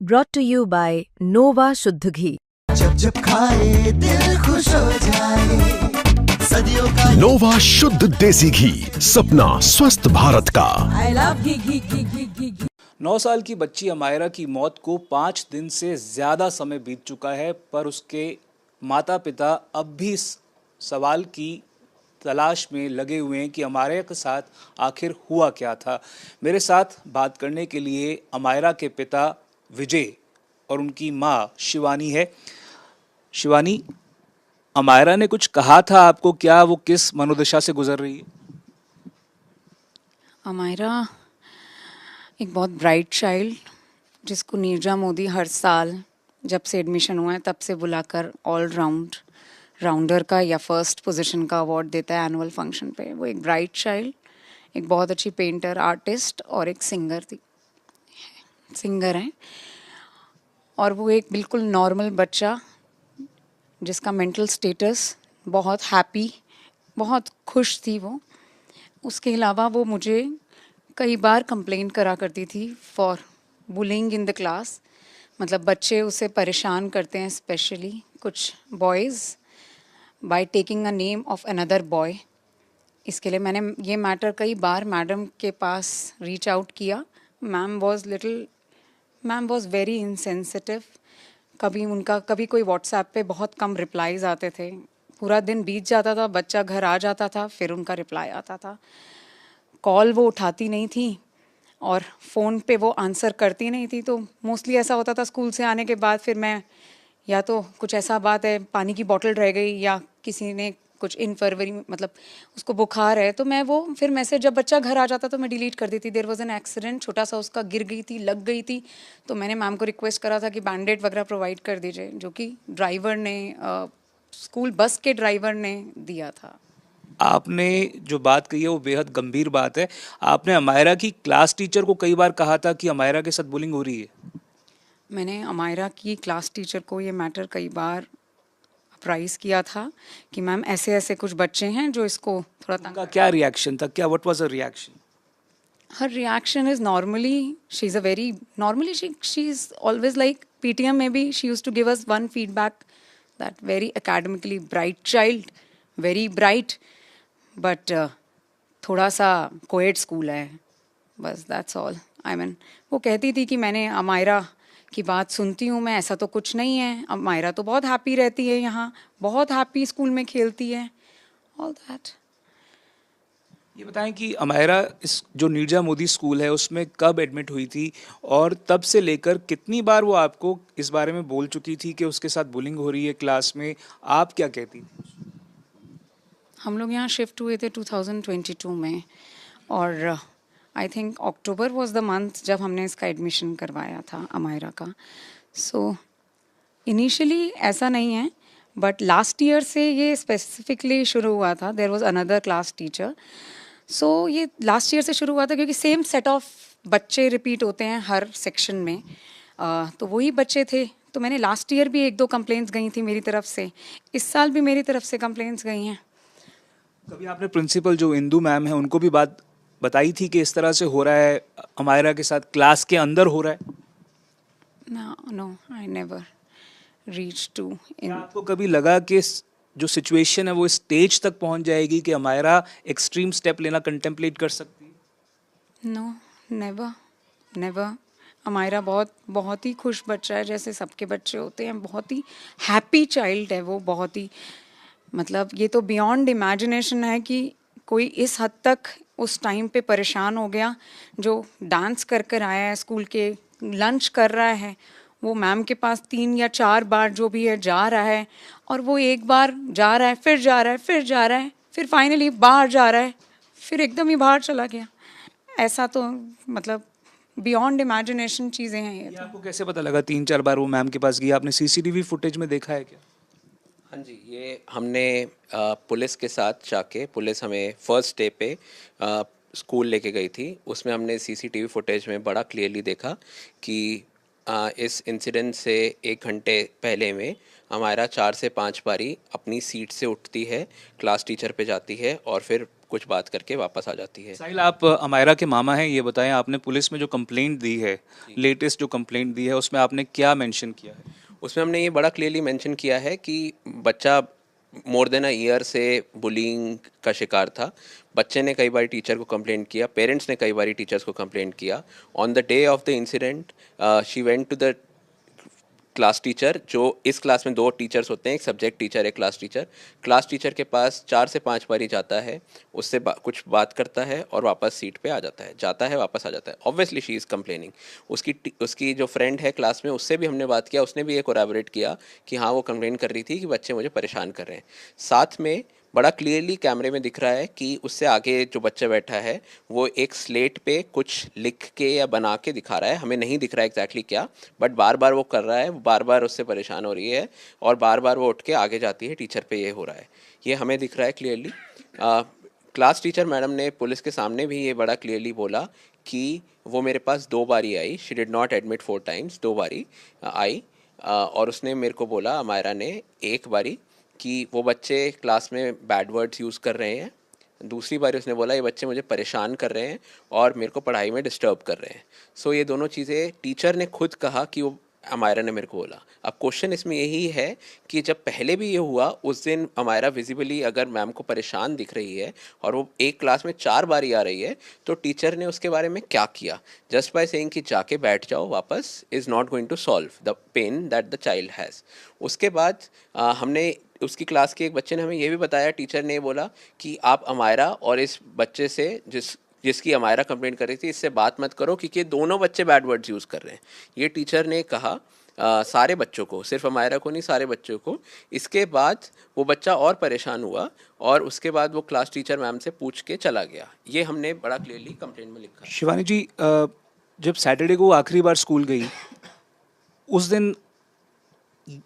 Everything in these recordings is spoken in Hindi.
brought to you by Nova शुद्ध घी। जब जब खाए दिल खुश हो जाए सदियों का नोवा शुद्ध देसी घी, सपना स्वस्थ भारत का। आई लव घी। 9 साल की बच्ची अमायरा की मौत को 5 दिन से ज़्यादा समय बीत चुका है, पर उसके माता पिता अब भी इस सवाल की तलाश में लगे हुए हैं कि अमायरा के साथ आखिर हुआ क्या था। मेरे साथ बात करने के लिए अमायरा के पिता विजय और उनकी माँ शिवानी है। शिवानी, अमायरा ने कुछ कहा था आपको क्या? वो किस मनोदशा से गुजर रही है? अमायरा एक बहुत ब्राइट चाइल्ड जिसको नीरजा मोदी हर साल जब से एडमिशन हुआ है तब से बुलाकर ऑल राउंडर का या फर्स्ट पोजीशन का अवार्ड देता है एनुअल फंक्शन पे। वो एक ब्राइट चाइल्ड, एक बहुत अच्छी पेंटर, आर्टिस्ट और एक सिंगर है। और वो एक बिल्कुल नॉर्मल बच्चा जिसका मेंटल स्टेटस बहुत हैप्पी, बहुत खुश थी वो। उसके अलावा वो मुझे कई बार कंप्लेंट करा करती थी for bullying in the class. मतलब बच्चे उसे परेशान करते हैं, स्पेशली कुछ boys, by taking a name of another boy. इसके लिए मैंने ये मैटर कई बार मैडम के पास रीच आउट किया। Ma'am was very insensitive. कभी कोई व्हाट्सएप पे बहुत कम रिप्लाईज आते थे, पूरा दिन बीत जाता था, बच्चा घर आ जाता था, फिर उनका रिप्लाई आता था। कॉल वो उठाती नहीं थी और फ़ोन पे वो आंसर करती नहीं थी। तो मोस्टली ऐसा होता था स्कूल से आने के बाद फिर मैं या तो कुछ ऐसा बात है, पानी की बोतल रह गई या किसी ने कुछ इन फरवरी मतलब उसको बुखार है, तो मैं वो फिर मैसेज जब बच्चा घर आ जाता तो मैं डिलीट कर देती। देयर वाज एन एक्सीडेंट, छोटा सा उसका गिर गई थी, लग गई थी, तो मैंने मैम को रिक्वेस्ट करा था कि बैंडेड वगैरह प्रोवाइड कर दीजिए, जो कि ड्राइवर ने स्कूल बस के ड्राइवर ने दिया था। आपने जो बात कही है वो बेहद गंभीर बात है। आपने अमायरा की क्लास टीचर को कई बार कहा था कि अमायरा के साथ बुलिंग हो रही है। मैंने अमायरा की क्लास टीचर को ये मैटर कई बार अप्राइज किया था कि मैम ऐसे ऐसे कुछ बच्चे हैं जो इसको थोड़ा तंग। उनका क्या रिएक्शन था? क्या what was a reaction? Her reaction is normally, she's always like PTM maybe, she used to give us one feedback that very academically bright child, very bright, but थोड़ा सा कोएड स्कूल है, बस that's all. I mean, वो कहती थी कि मैंने अमायरा की बात सुनती हूँ मैं, ऐसा तो कुछ नहीं है, अमायरा तो बहुत हैप्पी रहती है यहाँ, बहुत हैप्पी स्कूल में खेलती है, all that. ये बताएं कि अमायरा इस जो नीरजा मोदी स्कूल है उसमें कब एडमिट हुई थी और तब से लेकर कितनी बार वो आपको इस बारे में बोल चुकी थी कि उसके साथ बुलिंग हो रही है क्लास में? आप क्या कहती थी? हम लोग यहाँ शिफ्ट हुए थे 2022 में और I think October was the month जब हमने इसका एडमिशन करवाया था अमायरा का। सो इनिशियली ऐसा नहीं है, बट लास्ट ईयर से ये स्पेसिफिकली शुरू हुआ था। There was another class teacher. So ये लास्ट ईयर से शुरू हुआ था क्योंकि सेम सेट ऑफ बच्चे रिपीट होते हैं हर सेक्शन में, तो वही बच्चे थे। तो मैंने लास्ट ईयर भी 1-2 कंप्लेंट्स गई थी मेरी तरफ से, इस साल भी मेरी तरफ से कंप्लेंट्स गई हैं। कभी आपने प्रिंसिपल जो इंदू मैम है उनको भी बात बताई थी कि इस तरह से हो रहा है, अमायरा के साथ क्लास के अंदर हो रहा है? No, I never reach to in. आपको कभी लगा कि जो सिचुएशन है वो इस स्टेज तक पहुंच जाएगी कि अमायरा एक्सट्रीम स्टेप लेना कंटेम्पलेट कर सकती है? No, never. अमायरा बहुत ही खुश बच्चा है, जैसे सबके बच्चे होते हैं, बहुत ही हैप्पी चाइल्ड है वो, बहुत ही मतलब ये तो बियॉन्ड इमेजिनेशन है कि कोई इस हद तक उस टाइम पे परेशान हो गया। जो डांस कर कर आया है स्कूल के, लंच कर रहा है, वो मैम के पास 3 या 4 बार जो भी है जा रहा है, और वो एक बार जा रहा है, फिर जा रहा है, फिर जा रहा है, फिर फाइनली बाहर जा रहा है, फिर एकदम ही बाहर चला गया। ऐसा तो मतलब बियॉन्ड इमेजिनेशन चीज़ें हैं ये तो। आपको कैसे पता लगा 3-4 बार वो मैम के पास गया? आपने सीसीटीवी फुटेज में देखा है क्या? हाँ जी, ये हमने पुलिस के साथ जाके, पुलिस हमें फर्स्ट डे पे स्कूल लेके गई थी, उसमें हमने सीसीटीवी फुटेज में बड़ा क्लियरली देखा कि इस इंसिडेंट से 1 घंटे पहले में हमारा 4 से 5 बारी अपनी सीट से उठती है, क्लास टीचर पे जाती है और फिर कुछ बात करके वापस आ जाती है। साहिल, आप अमायरा के मामा हैं, ये बताएं आपने पुलिस में जो कंप्लेंट दी है, लेटेस्ट जो कंप्लेंट दी है, उसमें आपने क्या मेंशन किया है? उसमें हमने ये बड़ा क्लियरली मेंशन किया है कि बच्चा मोर देन अ ईयर से बुलिंग का शिकार था। बच्चे ने कई बार टीचर को कंप्लेंट किया, पेरेंट्स ने कई बार टीचर्स को कंप्लेंट किया। On the day of the incident she went to the class teacher, जो इस क्लास में 2 टीचर्स होते हैं, एक सब्जेक्ट टीचर, एक क्लास टीचर। क्लास टीचर के पास 4 से 5 बार ही जाता है, उससे कुछ बात करता है और वापस सीट पे आ जाता है वापस आ जाता है। Obviously she is complaining. उसकी जो फ्रेंड है क्लास में, उससे भी हमने बात किया, उसने भी ये कोलैबोरेट किया कि हाँ वो कंप्लेन कर रही थी कि बच्चे मुझे परेशान कर रहे हैं। साथ में बड़ा क्लियरली कैमरे में दिख रहा है कि उससे आगे जो बच्चा बैठा है वो एक स्लेट पे कुछ लिख के या बना के दिखा रहा है। हमें नहीं दिख रहा है एग्जैक्टली क्या, बट बार बार वो कर रहा है, बार बार उससे परेशान हो रही है और बार बार वो उठ के आगे जाती है, टीचर पे ये हो रहा है, ये हमें दिख रहा है क्लियरली। क्लास टीचर मैडम ने पुलिस के सामने भी ये बड़ा क्लियरली बोला कि वो मेरे पास 2 बारी आई, she did not admit 4 times, 2 बारी आई। और उसने मेरे को बोला, अमायरा ने, एक बारी कि वो बच्चे क्लास में बैड वर्ड्स यूज़ कर रहे हैं। दूसरी बार उसने बोला ये बच्चे मुझे परेशान कर रहे हैं और मेरे को पढ़ाई में डिस्टर्ब कर रहे हैं। सो ये दोनों चीज़ें टीचर ने खुद कहा कि वो अमायरा ने मेरे को बोला। अब क्वेश्चन इसमें यही है कि जब पहले भी ये हुआ, उस दिन अमायरा विजिबली अगर मैम को परेशान दिख रही है और वो एक क्लास में 4 बार ही आ रही है, तो टीचर ने उसके बारे में क्या किया? जस्ट बाय सेइंग कि जाके बैठ जाओ वापस is not going to solve the pain that the child has. उसके बाद हमने उसकी क्लास के एक बच्चे ने हमें ये भी बताया, टीचर ने बोला कि आप अमायरा और इस बच्चे से जिसकी अमायरा कंप्लेंट कर रही थी, इससे बात मत करो क्योंकि दोनों बच्चे बैड वर्ड्स यूज़ कर रहे हैं। ये टीचर ने कहा सारे बच्चों को, सिर्फ अमायरा को नहीं, सारे बच्चों को। इसके बाद वो बच्चा और परेशान हुआ और उसके बाद वो क्लास टीचर मैम से पूछ के चला गया। ये हमने बड़ा क्लियरली कंप्लेंट में लिखा है। शिवानी जी, जब सैटरडे को आखिरी बार स्कूल गई, उस दिन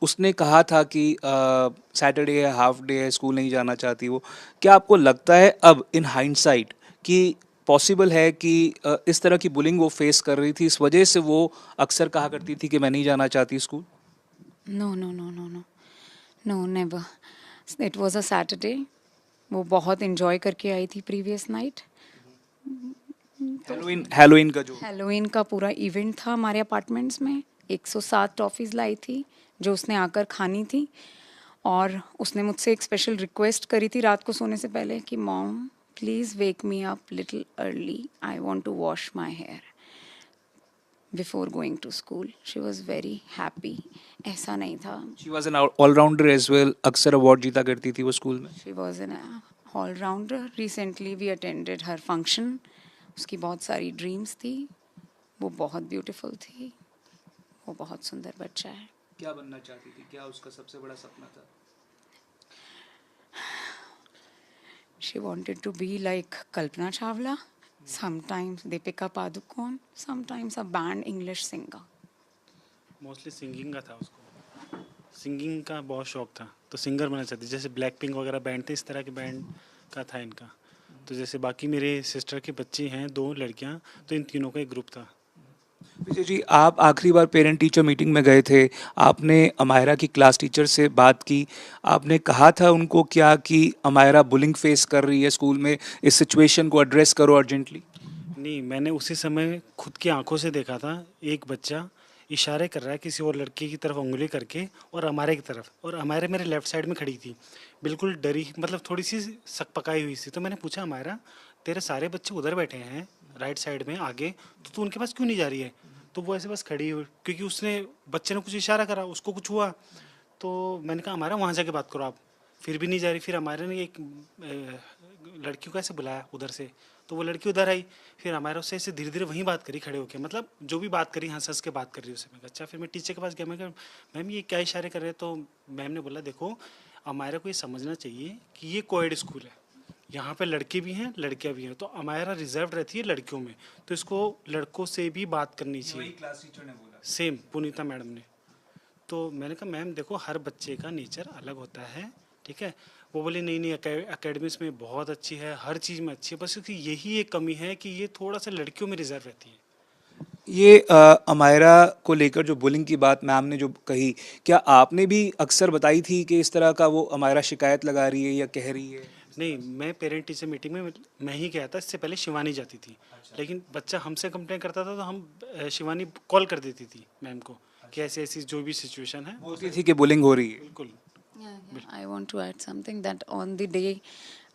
उसने कहा था कि सैटरडे है, हाफ डे है, स्कूल नहीं जाना चाहती वो। क्या आपको लगता है अब इन हाइंडसाइट कि पॉसिबल है कि इस तरह की बुलिंग वो फेस कर रही थी, इस वजह से वो अक्सर कहा करती थी कि मैं नहीं जाना चाहती school? No never. It was a Saturday. वो बहुत एंजॉय करके आई थी प्रीवियस नाइट। हैलोवीन का जो हैलोवीन का पूरा इवेंट था हमारे अपार्टमेंट्स में। 107 टॉफ़ीज़ लाई थी जो उसने आकर खानी थी, और उसने मुझसे एक स्पेशल रिक्वेस्ट करी थी रात को सोने से पहले कि mom please wake me up little early, I want to wash my hair before going to school. She was very happy. ऐसा नहीं था। She was an all-rounder as well, अक्सर अवार्ड जीता करती थी वो स्कूल में। She was an all-rounder. Recently we attended her function. उसकी बहुत सारी ड्रीम्स थी, वो बहुत ब्यूटीफुल थी, वो बहुत सुंदर बच्चा है। क्या बनना चाहती थी? क्या उसका सबसे बड़ा सपना था? She wanted to be like Kalpana Chawla, sometimes Deepika Padukone, sometimes a band English singer. Mostly singing का था उसको, सिंगिंग का बहुत शौक था, तो सिंगर बनना चाहती। जैसे ब्लैक पिंक वगैरह बैंड थे, इस तरह के बैंड का था इनका। तो जैसे बाकी मेरे सिस्टर के बच्चे हैं, 2 लड़कियां, तो इन तीनों का एक ग्रुप था। विजय जी, आप आखिरी बार पेरेंट टीचर मीटिंग में गए थे, आपने अमायरा की क्लास टीचर से बात की, आपने कहा था उनको क्या कि अमायरा बुलिंग फेस कर रही है स्कूल में, इस सिचुएशन को एड्रेस करो अर्जेंटली? नहीं, मैंने उसी समय खुद की आंखों से देखा था, एक बच्चा इशारे कर रहा है किसी और लड़के की तरफ उंगली करके और हमारे की तरफ, और हमारे मेरे लेफ्ट साइड में खड़ी थी, बिल्कुल डरी, मतलब थोड़ी सी सक पकाई हुई थी। तो मैंने पूछा, हमारा तेरे सारे बच्चे उधर बैठे हैं राइट साइड में आगे, तो तू उनके पास क्यों नहीं जा रही है? तो वो ऐसे बस खड़ी हुई, क्योंकि उसने बच्चे ने कुछ इशारा करा, उसको कुछ हुआ। तो मैंने कहा, हमारा वहाँ जाके बात करो आप। फिर भी नहीं जा रही। फिर हमारे ने एक लड़की को ऐसे बुलाया उधर से, तो वो लड़की उधर आई। फिर हमारे उससे ऐसे धीरे धीरे वहीं बात करी खड़े होकर, मतलब जो भी बात करी हंस हंस के बात कर रही उससे। मैं कहा अच्छा। फिर मैं टीचर के पास गया, मैं कहा मैम ये क्या इशारे कर रहे हैं? तो मैम ने बोला, देखो हमारे को ये समझना चाहिए कि ये कोएड स्कूल है, यहाँ पे लड़के भी हैं लड़कियाँ भी हैं, तो अमायरा रिजर्व रहती है लड़कियों में, तो इसको लड़कों से भी बात करनी चाहिए। क्लास टीचर ने बोला, सेम पुनीता मैडम ने। तो मैंने कहा मैम देखो हर बच्चे का नेचर अलग होता है, ठीक है। वो बोले नहीं एकेडमिक्स में बहुत अच्छी है, हर चीज़ में अच्छी है, बस उसकी यही एक कमी है कि ये थोड़ा सा लड़कियों में रिजर्व रहती है। ये अमायरा को लेकर जो बुलिंग की बात मैम ने जो कही, क्या आपने भी अक्सर बताई थी कि इस तरह का वो अमायरा शिकायत लगा रही है या कह रही है? नहीं, मैं पेरेंट टीचर मीटिंग में मैं ही गया था, इससे पहले शिवानी जाती थी। लेकिन बच्चा हमसे कंप्लेन करता था तो हम शिवानी कॉल कर देती थी मैम को कि ऐसी ऐसी जो भी सिचुएशन है। बोलती थी कि बुलिंग हो रही है। बिल्कुल। I want to add something that on the day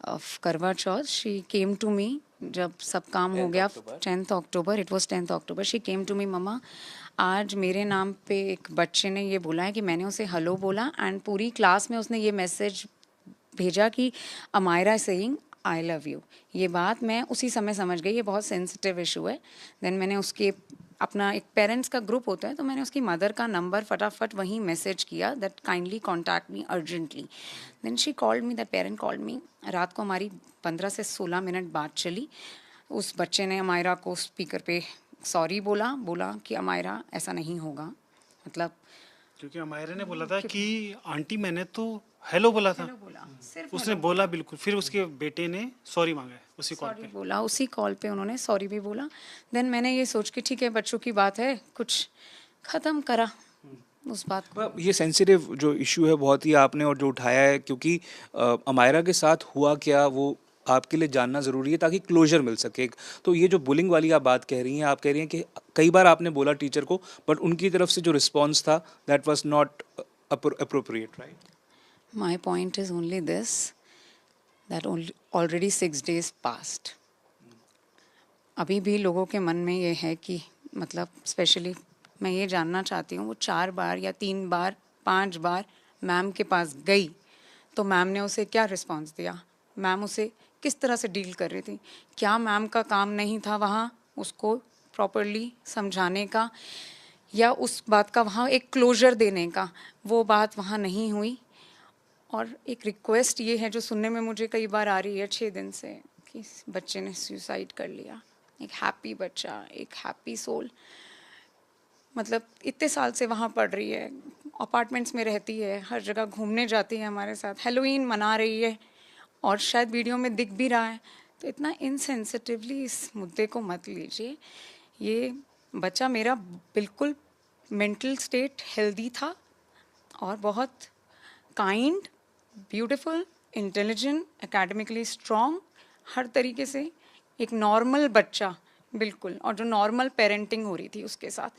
of Karwa Chauth, she came to me. जब सब काम हो गया 10th October, it was 10th October, she came to me, मम्मा आज मेरे नाम पे एक बच्चे ने ये बोला है कि मैंने उसे हेलो बोला एंड पूरी क्लास में उसने ये मैसेज भेजा कि Amyra saying I love you. ये बात मैं उसी समय समझ गई, ये बहुत सेंसिटिव इशू है। देन मैंने उसके अपना एक पेरेंट्स का ग्रुप होता है तो मैंने उसकी मदर का नंबर फटाफट वहीं मैसेज किया that kindly contact me urgently. Then she called me, that parent called me. रात को हमारी 15 से 16 मिनट बात चली। उस बच्चे ने अमायरा को स्पीकर पे सॉरी बोला कि अमायरा ऐसा नहीं होगा, मतलब क्योंकि अमायरा ने बोला था कि आंटी मैंने तो हेलो बोला था, सिर्फ उसने बोला बिल्कुल। फिर उसके बेटे ने सॉरी मांगा है उसी कॉल सॉरी पे। बोला, उसी कॉल पे उन्होंने सॉरी भी बोला। देन मैंने ये सोच के ठीक है बच्चों की बात है, कुछ ख़त्म करा उस बात को। ये सेंसिटिव जो इशू है बहुत ही आपने और जो उठाया है, क्योंकि अमायरा के साथ हुआ क्या वो आपके लिए जानना ज़रूरी है ताकि क्लोजर मिल सके। तो ये जो बुलिंग वाली आप बात कह रही हैं, आप कह रही हैं कि कई बार आपने बोला टीचर को, बट उनकी तरफ से जो रिस्पॉन्स था that was not appropriate, right? My point is only this, that already 6 days passed. अभी भी लोगों के मन में ये है कि मतलब स्पेशली मैं ये जानना चाहती हूँ, वो 4 बार या 3 बार 5 बार मैम के पास गई तो मैम ने उसे क्या रिस्पॉन्स दिया, मैम उसे किस तरह से डील कर रही थी? क्या मैम का काम नहीं था वहाँ उसको प्रॉपरली समझाने का या उस बात का वहाँ एक क्लोजर देने का? वो बात वहाँ नहीं हुई। और एक रिक्वेस्ट ये है जो सुनने में मुझे कई बार आ रही है 6 दिन से कि बच्चे ने सुसाइड कर लिया। एक हैप्पी बच्चा, एक हैप्पी सोल, मतलब इतने साल से वहाँ पढ़ रही है, अपार्टमेंट्स में रहती है, हर जगह घूमने जाती है हमारे साथ, हेलोवीन मना रही है और शायद वीडियो में दिख भी रहा है। तो इतना इनसेंसिटिवली इस मुद्दे को मत लीजिए। ये बच्चा मेरा बिल्कुल मेंटल स्टेट हेल्दी था और बहुत kind, beautiful, intelligent, academically strong, हर तरीके से एक नॉर्मल बच्चा बिल्कुल, और जो नॉर्मल पेरेंटिंग हो रही थी उसके साथ।